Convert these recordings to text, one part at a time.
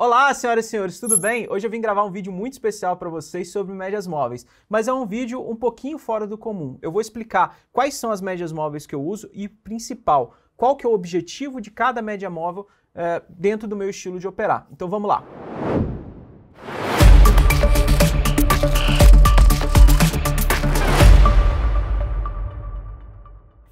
Olá, senhoras e senhores, tudo bem? Hoje eu vim gravar um vídeo muito especial para vocês sobre médias móveis, mas é um vídeo um pouquinho fora do comum. Eu vou explicar quais são as médias móveis que eu uso e, principal, qual que é o objetivo de cada média móvel dentro do meu estilo de operar. Então vamos lá.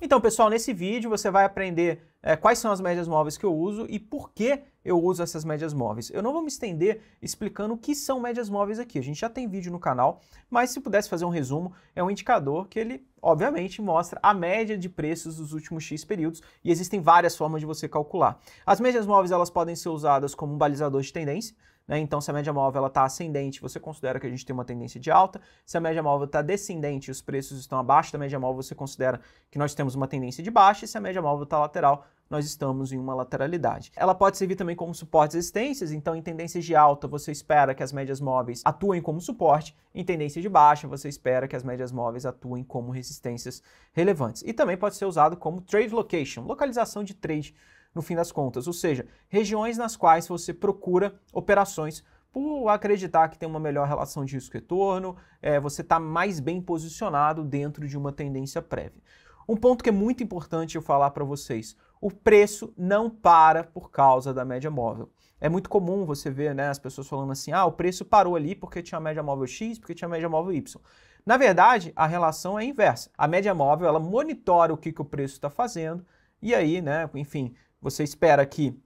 Então, pessoal, nesse vídeo você vai aprender quais são as médias móveis que eu uso e por que eu uso essas médias móveis. Eu não vou me estender explicando o que são médias móveis aqui. A gente já tem vídeo no canal, mas se pudesse fazer um resumo, é um indicador que ele, obviamente, mostra a média de preços dos últimos X períodos e existem várias formas de você calcular. As médias móveis elas podem ser usadas como um balizador de tendência. Então, se a média móvel está ascendente, você considera que a gente tem uma tendência de alta. Se a média móvel está descendente e os preços estão abaixo da média móvel, você considera que nós temos uma tendência de baixa. E se a média móvel está lateral, nós estamos em uma lateralidade. Ela pode servir também como suporte e resistências. Então, em tendências de alta, você espera que as médias móveis atuem como suporte. Em tendência de baixa, você espera que as médias móveis atuem como resistências relevantes. E também pode ser usado como trade location, localização de trade, no fim das contas, ou seja, regiões nas quais você procura operações por acreditar que tem uma melhor relação de risco-retorno, você está mais bem posicionado dentro de uma tendência prévia. Um ponto que é muito importante eu falar para vocês, o preço não para por causa da média móvel. É muito comum você ver as pessoas falando assim, o preço parou ali porque tinha a média móvel X, porque tinha a média móvel Y. Na verdade, a relação é inversa. A média móvel, ela monitora o que o preço está fazendo e aí, enfim, você espera que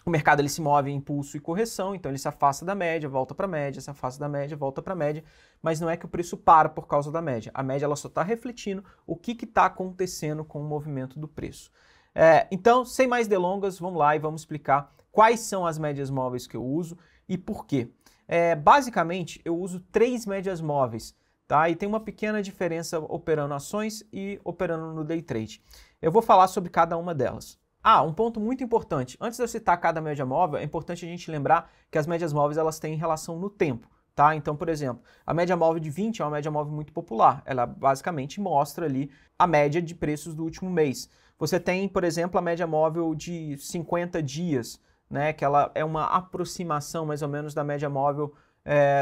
o mercado ele se move em impulso e correção, então ele se afasta da média, volta para a média, se afasta da média, volta para a média, mas não é que o preço para por causa da média. A média ela só está refletindo o que está acontecendo com o movimento do preço. Então, sem mais delongas, vamos lá e vamos explicar quais são as médias móveis que eu uso e por quê. Basicamente, eu uso 3 médias móveis, tá? E tem uma pequena diferença operando ações e operando no day trade. Eu vou falar sobre cada uma delas. Um ponto muito importante. Antes de eu citar cada média móvel, é importante a gente lembrar que as médias móveis elas têm relação no tempo, tá? Então, por exemplo, a média móvel de 20 é uma média móvel muito popular. Ela basicamente mostra ali a média de preços do último mês. Você tem, por exemplo, a média móvel de 50 dias, que ela é uma aproximação mais ou menos da média móvel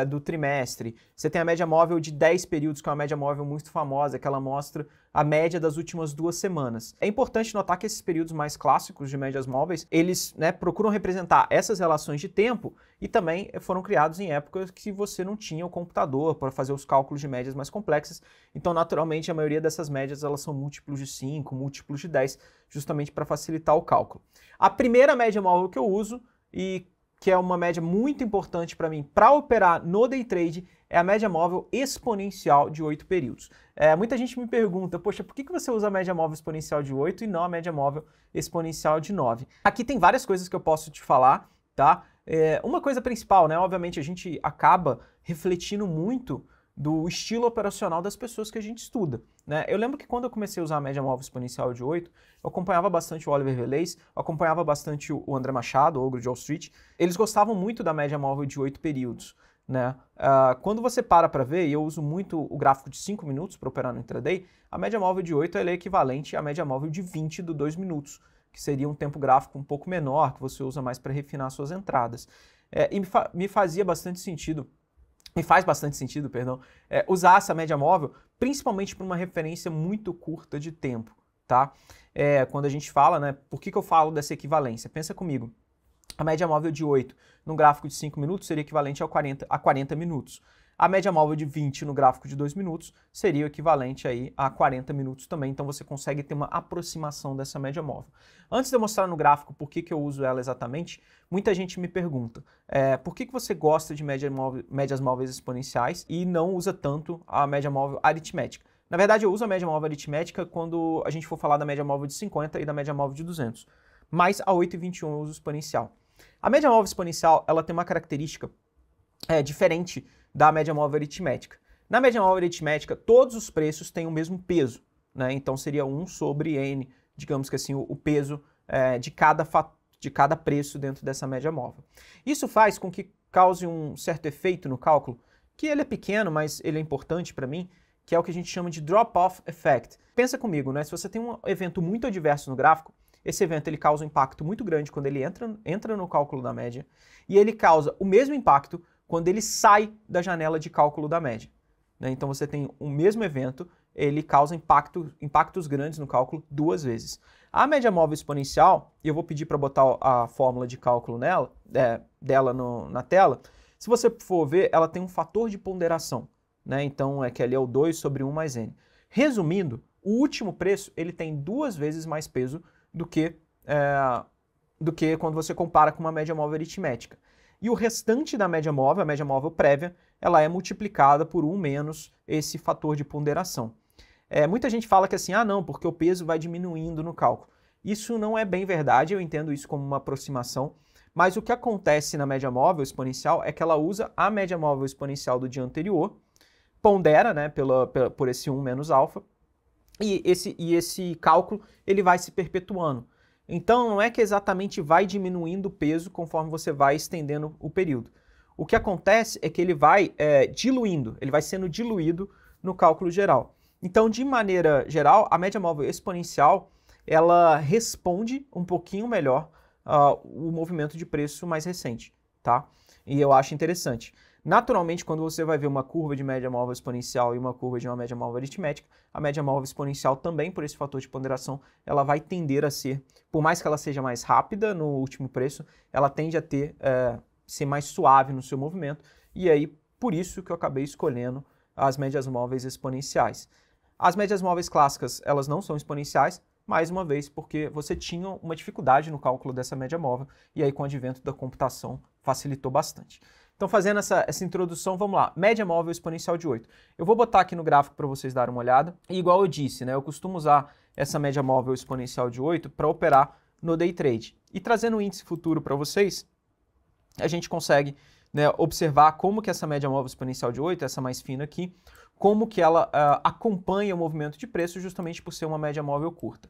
do trimestre. Você tem a média móvel de 10 períodos, que é uma média móvel muito famosa, que ela mostra a média das últimas 2 semanas. É importante notar que esses períodos mais clássicos de médias móveis, eles procuram representar essas relações de tempo e também foram criados em épocas que você não tinha o computador para fazer os cálculos de médias mais complexas. Então, naturalmente, a maioria dessas médias elas são múltiplos de 5, múltiplos de 10, justamente para facilitar o cálculo. A primeira média móvel que eu uso e que é uma média muito importante para mim para operar no day trade, é a média móvel exponencial de 8 períodos. Muita gente me pergunta, poxa, por que você usa a média móvel exponencial de 8 e não a média móvel exponencial de 9? Aqui tem várias coisas que eu posso te falar, tá? Uma coisa principal, obviamente a gente acaba refletindo muito do estilo operacional das pessoas que a gente estuda. Eu lembro que quando eu comecei a usar a média móvel exponencial de 8, eu acompanhava bastante o Oliver Velez, acompanhava bastante o André Machado, o Ogro de Wall Street. Eles gostavam muito da média móvel de 8 períodos. Quando você para ver, e eu uso muito o gráfico de 5 minutos para operar no intraday, a média móvel de 8 ela é equivalente à média móvel de 20 do 2 minutos, que seria um tempo gráfico um pouco menor, que você usa mais para refinar suas entradas. E me fazia bastante sentido, me faz bastante sentido, usar essa média móvel, principalmente para uma referência muito curta de tempo, tá? Quando a gente fala, por que eu falo dessa equivalência? Pensa comigo, a média móvel de 8 no gráfico de 5 minutos seria equivalente a 40 minutos. A média móvel de 20 no gráfico de 2 minutos seria o equivalente aí a 40 minutos também, então você consegue ter uma aproximação dessa média móvel. Antes de eu mostrar no gráfico por que eu uso ela exatamente, muita gente me pergunta, por que você gosta de médias móveis exponenciais e não usa tanto a média móvel aritmética? Na verdade, eu uso a média móvel aritmética quando a gente for falar da média móvel de 50 e da média móvel de 200, mas a 8,21 eu uso exponencial. A média móvel exponencial ela tem uma característica diferente da média móvel aritmética. Na média móvel aritmética, todos os preços têm o mesmo peso, então seria 1 sobre N, digamos que assim, o peso de cada preço dentro dessa média móvel. Isso faz com que cause um certo efeito no cálculo, que ele é pequeno, mas ele é importante para mim, que é o que a gente chama de drop-off effect. Pensa comigo, se você tem um evento muito adverso no gráfico, Esse evento ele causa um impacto muito grande quando ele entra no cálculo da média, e ele causa o mesmo impacto quando ele sai da janela de cálculo da média, né? Então você tem o mesmo evento, ele causa impactos grandes no cálculo 2 vezes. A média móvel exponencial, e eu vou pedir para botar a fórmula de cálculo dela na tela, se você for ver, ela tem um fator de ponderação, né? Então é que ali é o 2 sobre 1 mais n. Resumindo, o último preço ele tem 2 vezes mais peso do que quando você compara com uma média móvel aritmética. E o restante da média móvel, a média móvel prévia, ela é multiplicada por 1 menos esse fator de ponderação. Muita gente fala que assim, não, porque o peso vai diminuindo no cálculo. Isso não é bem verdade, eu entendo isso como uma aproximação, mas o que acontece na média móvel exponencial é que ela usa a média móvel exponencial do dia anterior, pondera, né, por esse 1 menos alfa, e esse cálculo ele vai se perpetuando. Então não é que exatamente vai diminuindo o peso conforme você vai estendendo o período. O que acontece é que ele vai diluindo, ele vai sendo diluído no cálculo geral. Então, de maneira geral, a média móvel exponencial ela responde um pouquinho melhor o movimento de preço mais recente, tá? E eu acho interessante. Naturalmente, quando você vai ver uma curva de média móvel exponencial e uma curva de uma média móvel aritmética, a média móvel exponencial também, por esse fator de ponderação, ela vai tender a ser, por mais que ela seja mais rápida no último preço, ela tende a ser mais suave no seu movimento, e aí, por isso que eu acabei escolhendo as médias móveis exponenciais. As médias móveis clássicas, elas não são exponenciais, mais uma vez, porque você tinha uma dificuldade no cálculo dessa média móvel, e aí com o advento da computação facilitou bastante. Então, fazendo essa introdução, vamos lá. Média móvel exponencial de 8. Eu vou botar aqui no gráfico para vocês darem uma olhada. E igual eu disse, né, eu costumo usar essa média móvel exponencial de 8 para operar no day trade. E trazendo o índice futuro para vocês, a gente consegue, né, observar como que essa média móvel exponencial de 8, essa mais fina aqui, como que ela acompanha o movimento de preço justamente por ser uma média móvel curta.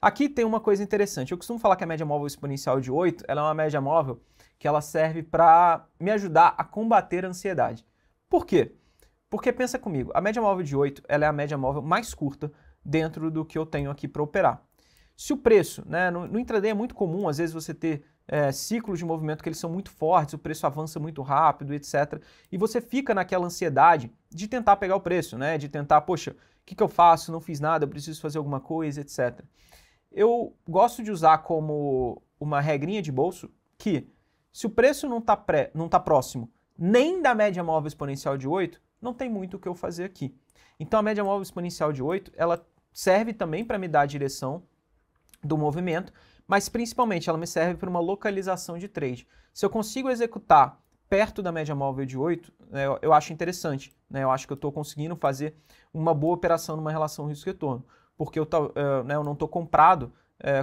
Aqui tem uma coisa interessante. Eu costumo falar que a média móvel exponencial de 8 ela é uma média móvel que ela serve para me ajudar a combater a ansiedade. Por quê? Porque pensa comigo, a média móvel de 8 ela é a média móvel mais curta dentro do que eu tenho aqui para operar. Se o preço, né, no intraday é muito comum, às vezes você ter ciclos de movimento que eles são muito fortes, o preço avança muito rápido, etc. E você fica naquela ansiedade de tentar pegar o preço, né, de tentar, poxa, o que eu faço? Não fiz nada, eu preciso fazer alguma coisa, etc. Eu gosto de usar como uma regrinha de bolso que se o preço não tá próximo nem da média móvel exponencial de 8, não tem muito o que eu fazer aqui. Então a média móvel exponencial de 8, ela serve também para me dar a direção do movimento, mas principalmente ela me serve para uma localização de trade. Se eu consigo executar perto da média móvel de 8, eu acho interessante, né? Eu acho que eu estou conseguindo fazer uma boa operação numa relação risco-retorno, porque eu não estou comprado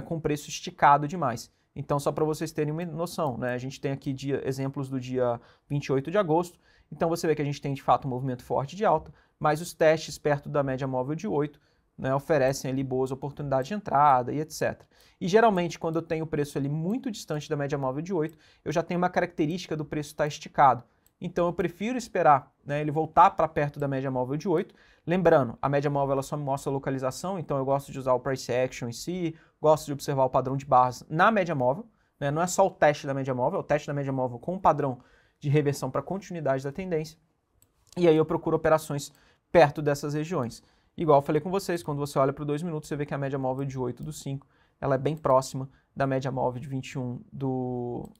com preço esticado demais. Então, só para vocês terem uma noção, né? A gente tem aqui exemplos do dia 28 de agosto, então você vê que a gente tem de fato um movimento forte de alta, mas os testes perto da média móvel de 8, né, oferecem ali boas oportunidades de entrada e etc. E geralmente, quando eu tenho o preço ali muito distante da média móvel de 8, eu já tenho uma característica do preço estar esticado. Então eu prefiro esperar, né, ele voltar para perto da média móvel de 8. Lembrando, a média móvel ela só me mostra a localização, então eu gosto de usar o price action em si, gosto de observar o padrão de barras na média móvel, né, não é só o teste da média móvel, é o teste da média móvel com o padrão de reversão para continuidade da tendência. E aí eu procuro operações perto dessas regiões. Igual eu falei com vocês, quando você olha para o 2 minutos, você vê que a média móvel de 8 do 5, ela é bem próxima da média móvel de 21 do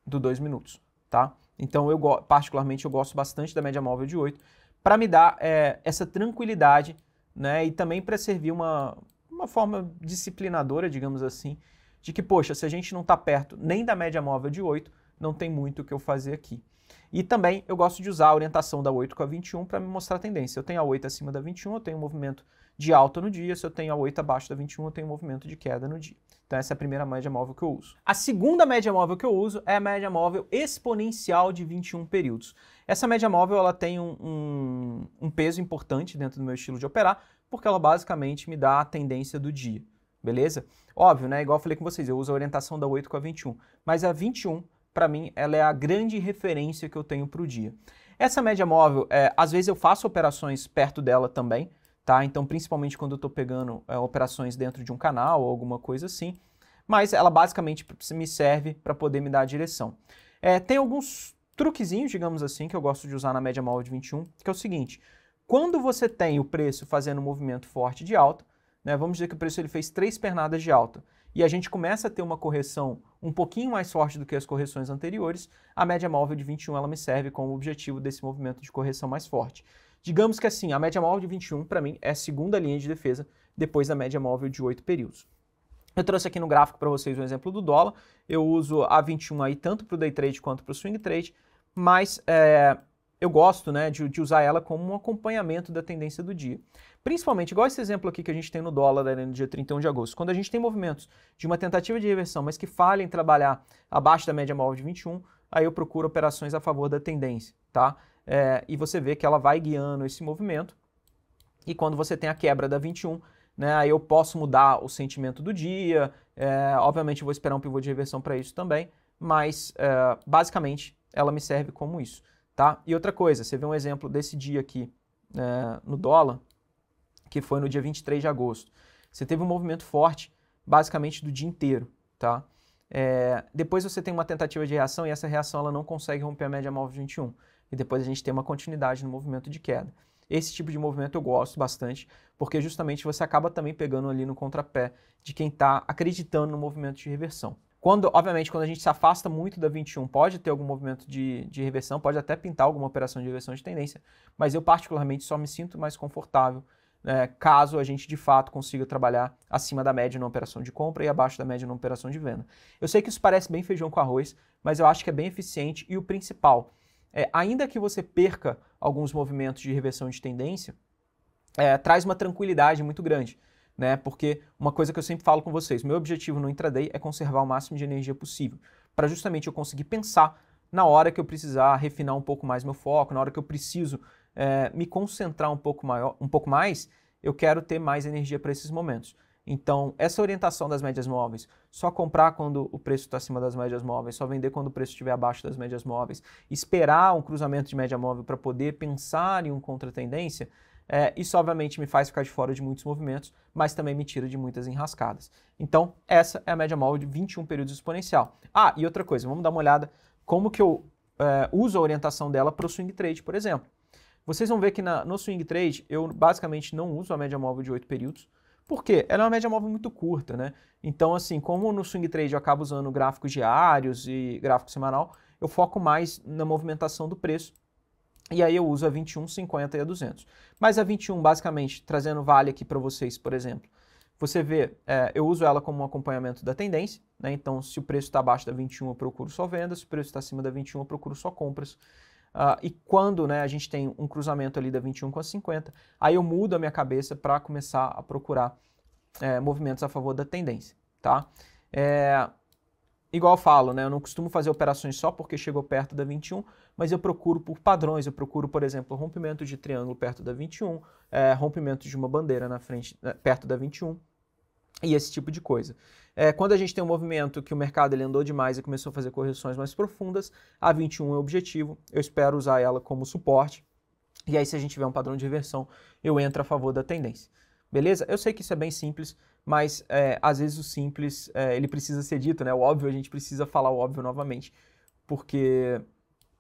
2 minutos, tá? Então, particularmente, eu gosto bastante da média móvel de 8 para me dar essa tranquilidade, né? E também para servir uma forma disciplinadora, digamos assim, de que, poxa, se a gente não está perto nem da média móvel de 8, não tem muito o que eu fazer aqui. E também eu gosto de usar a orientação da 8 com a 21 para me mostrar a tendência. Se eu tenho a 8 acima da 21, eu tenho um movimento de alta no dia. Se eu tenho a 8 abaixo da 21, eu tenho um movimento de queda no dia. Então essa é a primeira média móvel que eu uso. A segunda média móvel que eu uso é a média móvel exponencial de 21 períodos. Essa média móvel ela tem um peso importante dentro do meu estilo de operar, porque ela basicamente me dá a tendência do dia, beleza? Óbvio, né? Igual eu falei com vocês, eu uso a orientação da 8 com a 21, mas a 21, para mim, ela é a grande referência que eu tenho para o dia. Essa média móvel, às vezes eu faço operações perto dela também, tá? Então, principalmente quando eu estou pegando operações dentro de um canal ou alguma coisa assim, mas ela basicamente me serve para poder me dar a direção. Tem alguns truquezinhos, digamos assim, que eu gosto de usar na média móvel de 21, que é o seguinte: quando você tem o preço fazendo um movimento forte de alta, né, vamos dizer que o preço ele fez 3 pernadas de alta, e a gente começa a ter uma correção um pouquinho mais forte do que as correções anteriores, a média móvel de 21 ela me serve como objetivo desse movimento de correção mais forte. Digamos que assim, a média móvel de 21 para mim é a segunda linha de defesa depois da média móvel de 8 períodos. Eu trouxe aqui no gráfico para vocês um exemplo do dólar. Eu uso a 21 aí tanto para o day trade quanto para o swing trade, mas eu gosto, né, de usar ela como um acompanhamento da tendência do dia. Principalmente, igual esse exemplo aqui que a gente tem no dólar no dia 31 de agosto. Quando a gente tem movimentos de uma tentativa de reversão, mas que falhem em trabalhar abaixo da média móvel de 21, aí eu procuro operações a favor da tendência, tá? E você vê que ela vai guiando esse movimento. E quando você tem a quebra da 21, né, aí eu posso mudar o sentimento do dia, obviamente eu vou esperar um pivô de reversão para isso também, mas basicamente ela me serve como isso, tá? E outra coisa, você vê um exemplo desse dia aqui no dólar, que foi no dia 23 de agosto. Você teve um movimento forte, basicamente do dia inteiro, tá? Depois você tem uma tentativa de reação e essa reação ela não consegue romper a média móvel de 21. E depois a gente tem uma continuidade no movimento de queda. Esse tipo de movimento eu gosto bastante, porque justamente você acaba também pegando ali no contrapé de quem está acreditando no movimento de reversão. Obviamente, quando a gente se afasta muito da 21, pode ter algum movimento de reversão, pode até pintar alguma operação de reversão de tendência, mas eu particularmente só me sinto mais confortável caso a gente de fato consiga trabalhar acima da média na operação de compra e abaixo da média na operação de venda. Eu sei que isso parece bem feijão com arroz, mas eu acho que é bem eficiente e o principal, ainda que você perca alguns movimentos de reversão de tendência, traz uma tranquilidade muito grande, né? Porque uma coisa que eu sempre falo com vocês, meu objetivo no intraday é conservar o máximo de energia possível, para justamente eu conseguir pensar na hora que eu precisar refinar um pouco mais meu foco, na hora que eu preciso me concentrar um pouco mais, eu quero ter mais energia para esses momentos. Então, essa orientação das médias móveis, só comprar quando o preço está acima das médias móveis, só vender quando o preço estiver abaixo das médias móveis, esperar um cruzamento de média móvel para poder pensar em um contra-tendência, isso obviamente me faz ficar de fora de muitos movimentos, mas também me tira de muitas enrascadas. Então, essa é a média móvel de 21 períodos exponencial. E outra coisa, vamos dar uma olhada como que eu uso a orientação dela para o swing trade, por exemplo. Vocês vão ver que no swing trade eu basicamente não uso a média móvel de 8 períodos. Por quê? Ela é uma média móvel muito curta, né? Então, assim, como no swing trade eu acabo usando gráficos diários e gráfico semanal, eu foco mais na movimentação do preço. E aí eu uso a 21, 50 e a 200. Mas a 21, basicamente, trazendo vale aqui para vocês, por exemplo, você vê, eu uso ela como um acompanhamento da tendência, né? Então, se o preço está abaixo da 21, eu procuro só vendas, se o preço está acima da 21, eu procuro só compras. E quando a gente tem um cruzamento ali da 21 com a 50, aí eu mudo a minha cabeça para começar a procurar movimentos a favor da tendência, tá? Igual eu falo, né? Eu não costumo fazer operações só porque chegou perto da 21, mas eu procuro por padrões, eu procuro, por exemplo, rompimento de triângulo perto da 21, rompimento de uma bandeira na frente, perto da 21, e esse tipo de coisa. Quando a gente tem um movimento que o mercado ele andou demais e começou a fazer correções mais profundas, a 21 é o objetivo, eu espero usar ela como suporte, e aí se a gente tiver um padrão de reversão, eu entro a favor da tendência. Beleza? Eu sei que isso é bem simples, mas às vezes o simples ele precisa ser dito, né? O óbvio, a gente precisa falar o óbvio novamente, porque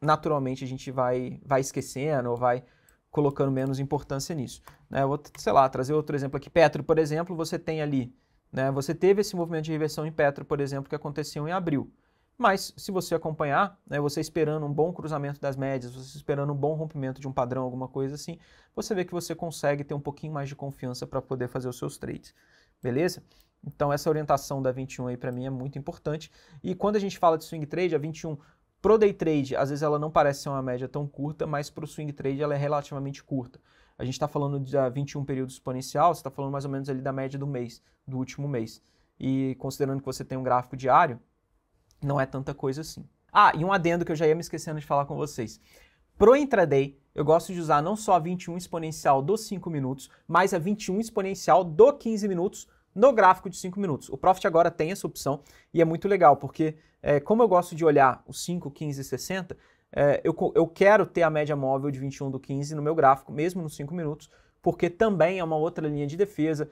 naturalmente a gente vai esquecendo ou vai colocando menos importância nisso. Eu vou, sei lá, trazer outro exemplo aqui. Petro, por exemplo, você tem ali, né? Você teve esse movimento de reversão em Petro, por exemplo, que aconteceu em abril. Mas, se você acompanhar, né, você esperando um bom cruzamento das médias, você esperando um bom rompimento de um padrão, alguma coisa assim, você vê que você consegue ter um pouquinho mais de confiança para poder fazer os seus trades, beleza? Então, essa orientação da 21 aí para mim é muito importante. E quando a gente fala de swing trade, a 21 pro day trade, às vezes ela não parece ser uma média tão curta, mas pro swing trade ela é relativamente curta. A gente está falando de 21 período exponencial, você está falando mais ou menos ali da média do mês, do último mês. E considerando que você tem um gráfico diário, não é tanta coisa assim. E um adendo que eu já ia me esquecendo de falar com vocês. Pro intraday, eu gosto de usar não só a 21 exponencial dos 5 minutos, mas a 21 exponencial do 15 minutos no gráfico de 5 minutos. O Profit agora tem essa opção e é muito legal, porque como eu gosto de olhar os 5, 15 e 60, eu quero ter a média móvel de 21 do 15 no meu gráfico, mesmo nos 5 minutos, porque também é uma outra linha de defesa.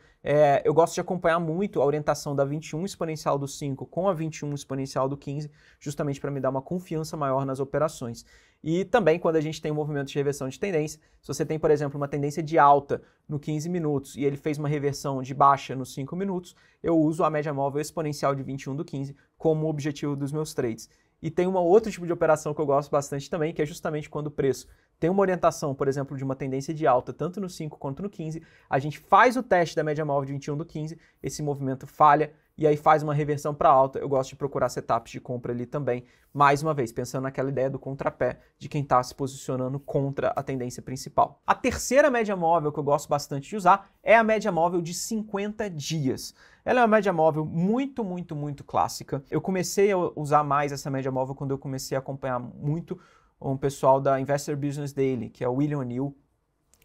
Eu gosto de acompanhar muito a orientação da 21 exponencial do 5 com a 21 exponencial do 15, justamente para me dar uma confiança maior nas operações. E também quando a gente tem um movimento de reversão de tendência, se você tem, por exemplo, uma tendência de alta no 15 minutos e ele fez uma reversão de baixa nos 5 minutos, eu uso a média móvel exponencial de 21 do 15 como objetivo dos meus trades. E tem um outro tipo de operação que eu gosto bastante também, que é justamente quando o preço tem uma orientação, por exemplo, de uma tendência de alta, tanto no 5 quanto no 15, a gente faz o teste da média móvel de 21 do 15, esse movimento falha e aí faz uma reversão para alta. Eu gosto de procurar setups de compra ali também, mais uma vez, pensando naquela ideia do contrapé, de quem está se posicionando contra a tendência principal. A terceira média móvel que eu gosto bastante de usar é a média móvel de 50 dias. Ela é uma média móvel muito, muito, muito clássica. Eu comecei a usar mais essa média móvel quando eu comecei a acompanhar muito um pessoal da Investor Business Daily, que é o William O'Neill.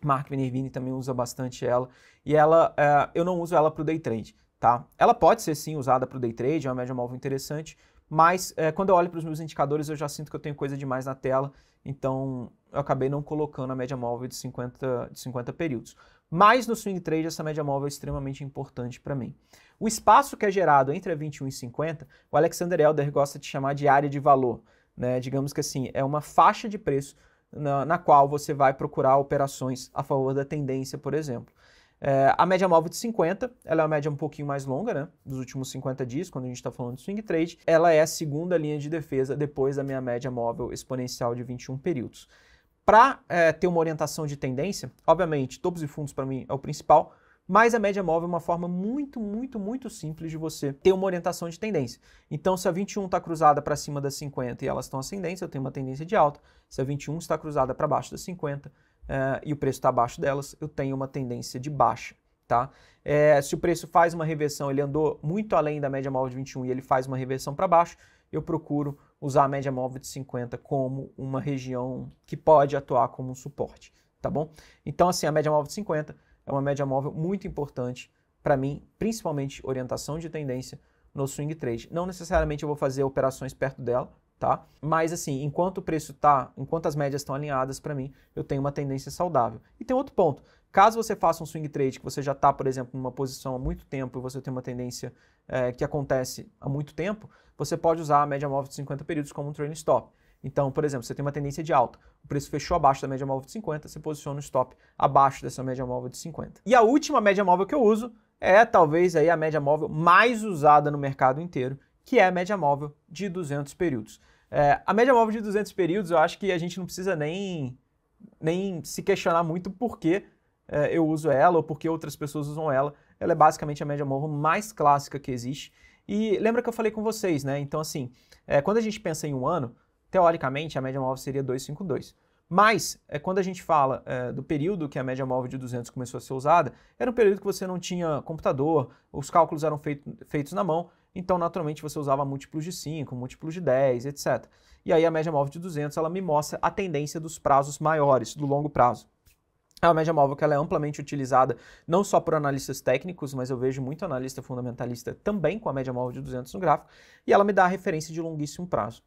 Mark Minervini também usa bastante ela. E ela, eu não uso ela para o day trade, tá? Ela pode ser sim usada para o day trade, é uma média móvel interessante, mas quando eu olho para os meus indicadores eu já sinto que eu tenho coisa demais na tela, então eu acabei não colocando a média móvel de 50 períodos. Mas no swing trade essa média móvel é extremamente importante para mim. O espaço que é gerado entre a 21 e 50, o Alexander Elder gosta de chamar de área de valor, né? Digamos que assim, é uma faixa de preço na qual você vai procurar operações a favor da tendência, por exemplo. A média móvel de 50, ela é uma média um pouquinho mais longa, né, dos últimos 50 dias, quando a gente está falando de swing trade. Ela é a segunda linha de defesa depois da minha média móvel exponencial de 21 períodos. Para ter uma orientação de tendência, obviamente, topos e fundos para mim é o principal, mas a média móvel é uma forma muito, muito, muito simples de você ter uma orientação de tendência. Então, se a 21 está cruzada para cima das 50 e elas estão ascendentes, eu tenho uma tendência de alta. Se a 21 está cruzada para baixo das 50 e o preço está abaixo delas, eu tenho uma tendência de baixa. Tá? Se o preço faz uma reversão, ele andou muito além da média móvel de 21 e ele faz uma reversão para baixo, eu procuro usar a média móvel de 50 como uma região que pode atuar como um suporte. Tá bom? Então, assim, a média móvel de 50 é uma média móvel muito importante para mim, principalmente orientação de tendência no swing trade. Não necessariamente eu vou fazer operações perto dela, tá? Mas assim, enquanto as médias estão alinhadas para mim, eu tenho uma tendência saudável. E tem outro ponto. Caso você faça um swing trade que você já está, por exemplo, numa posição há muito tempo e você tem uma tendência que acontece há muito tempo, você pode usar a média móvel de 50 períodos como um trailing stop. Então, por exemplo, você tem uma tendência de alta, o preço fechou abaixo da média móvel de 50, você posiciona o stop abaixo dessa média móvel de 50. E a última média móvel que eu uso é talvez aí a média móvel mais usada no mercado inteiro, que é a média móvel de 200 períodos. A média móvel de 200 períodos, eu acho que a gente não precisa nem se questionar muito por que eu uso ela ou por que outras pessoas usam ela. Ela é basicamente a média móvel mais clássica que existe. E lembra que eu falei com vocês, né? Então, assim, quando a gente pensa em um ano, teoricamente, a média móvel seria 252. Mas, quando a gente fala do período que a média móvel de 200 começou a ser usada, era um período que você não tinha computador, os cálculos eram feitos na mão, então, naturalmente, você usava múltiplos de 5, múltiplos de 10, etc. E aí, a média móvel de 200, ela me mostra a tendência dos prazos maiores, do longo prazo. É uma média móvel que ela é amplamente utilizada não só por analistas técnicos, mas eu vejo muito analista fundamentalista também com a média móvel de 200 no gráfico, e ela me dá a referência de longuíssimo prazo.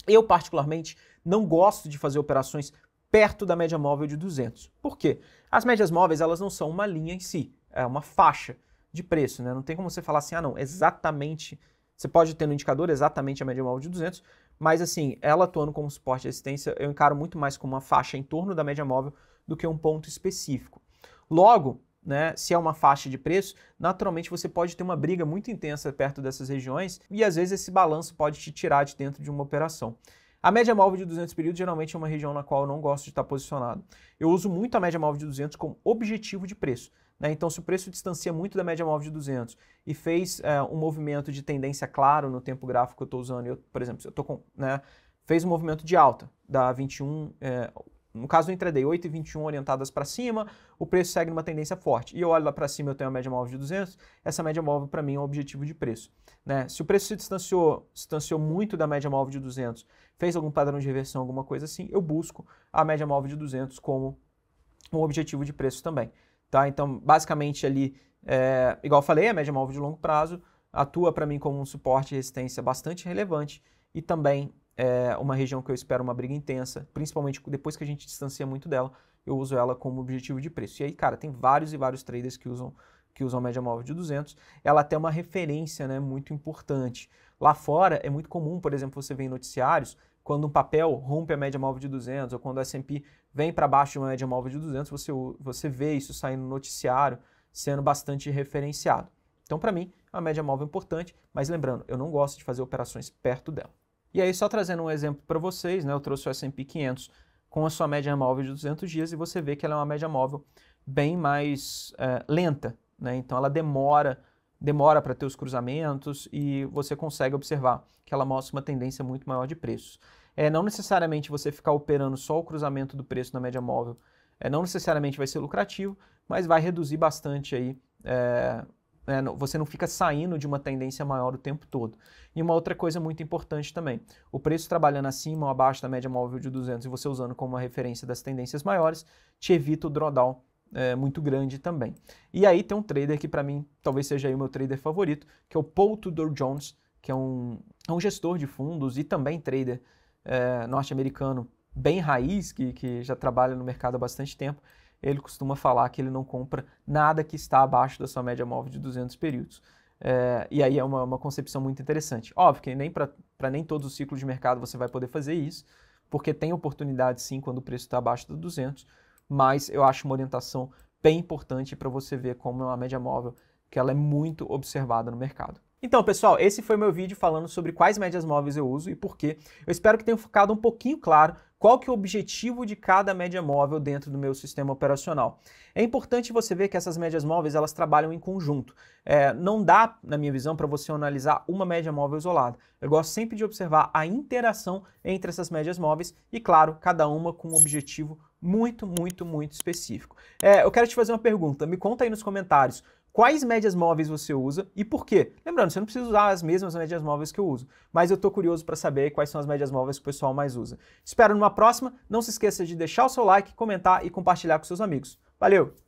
Eu, particularmente, não gosto de fazer operações perto da média móvel de 200. Por quê? As médias móveis, elas não são uma linha em si, é uma faixa de preço, né? Não tem como você falar assim, não, exatamente, você pode ter no indicador exatamente a média móvel de 200, mas assim, ela atuando como suporte e resistência, eu encaro muito mais como uma faixa em torno da média móvel do que um ponto específico. Logo, né, se é uma faixa de preço, naturalmente você pode ter uma briga muito intensa perto dessas regiões e às vezes esse balanço pode te tirar de dentro de uma operação. A média móvel de 200 períodos geralmente é uma região na qual eu não gosto de estar posicionado. Eu uso muito a média móvel de 200 como objetivo de preço, né? Então, se o preço distancia muito da média móvel de 200 e fez um movimento de tendência claro no tempo gráfico que eu estou usando, por exemplo, se eu estou com, fez um movimento de alta da 21, no caso do intraday, 8 e 21 orientadas para cima, o preço segue numa tendência forte. E eu olho lá para cima, eu tenho a média móvel de 200, essa média móvel para mim é um objetivo de preço, né? Se o preço se distanciou muito da média móvel de 200, fez algum padrão de reversão, alguma coisa assim, eu busco a média móvel de 200 como um objetivo de preço também, tá? Então, basicamente ali, igual eu falei, a média móvel de longo prazo atua para mim como um suporte e resistência bastante relevante e também é uma região que eu espero uma briga intensa, principalmente depois que a gente distancia muito dela, eu uso ela como objetivo de preço. E aí, cara, tem vários e vários traders que usam a média móvel de 200, ela tem uma referência, né, muito importante. Lá fora é muito comum, por exemplo, você vê em noticiários, quando um papel rompe a média móvel de 200 ou quando o S&P vem para baixo de uma média móvel de 200, você vê isso saindo no noticiário, sendo bastante referenciado. Então, para mim, é uma média móvel importante, mas lembrando, eu não gosto de fazer operações perto dela. E aí, só trazendo um exemplo para vocês, né, eu trouxe o S&P 500 com a sua média móvel de 200 dias e você vê que ela é uma média móvel bem mais lenta, né? Então, ela demora para ter os cruzamentos e você consegue observar que ela mostra uma tendência muito maior de preços. Não necessariamente você ficar operando só o cruzamento do preço na média móvel, não necessariamente vai ser lucrativo, mas vai reduzir bastante aí, você não fica saindo de uma tendência maior o tempo todo. E uma outra coisa muito importante também, o preço trabalhando acima ou abaixo da média móvel de 200 e você usando como uma referência das tendências maiores, te evita o drawdown muito grande também. E aí tem um trader que para mim talvez seja aí o meu trader favorito, que é o Paul Tudor Jones, que é um gestor de fundos e também trader norte-americano bem raiz, que já trabalha no mercado há bastante tempo. Ele costuma falar que ele não compra nada que está abaixo da sua média móvel de 200 períodos. E aí é uma concepção muito interessante. Óbvio que nem para nem todos os ciclos de mercado você vai poder fazer isso, porque tem oportunidade sim quando o preço está abaixo do 200, mas eu acho uma orientação bem importante para você ver como é uma média móvel, que ela é muito observada no mercado. Então, pessoal, esse foi meu vídeo falando sobre quais médias móveis eu uso e por quê. Eu espero que tenha ficado um pouquinho claro qual que é o objetivo de cada média móvel dentro do meu sistema operacional. É importante você ver que essas médias móveis elas trabalham em conjunto. Não dá, na minha visão, para você analisar uma média móvel isolada. Eu gosto sempre de observar a interação entre essas médias móveis e, claro, cada uma com um objetivo muito, muito, muito específico. Eu quero te fazer uma pergunta. Me conta aí nos comentários. Quais médias móveis você usa e por quê? Lembrando, você não precisa usar as mesmas médias móveis que eu uso, mas eu estou curioso para saber quais são as médias móveis que o pessoal mais usa. Espero numa próxima. Não se esqueça de deixar o seu like, comentar e compartilhar com seus amigos. Valeu!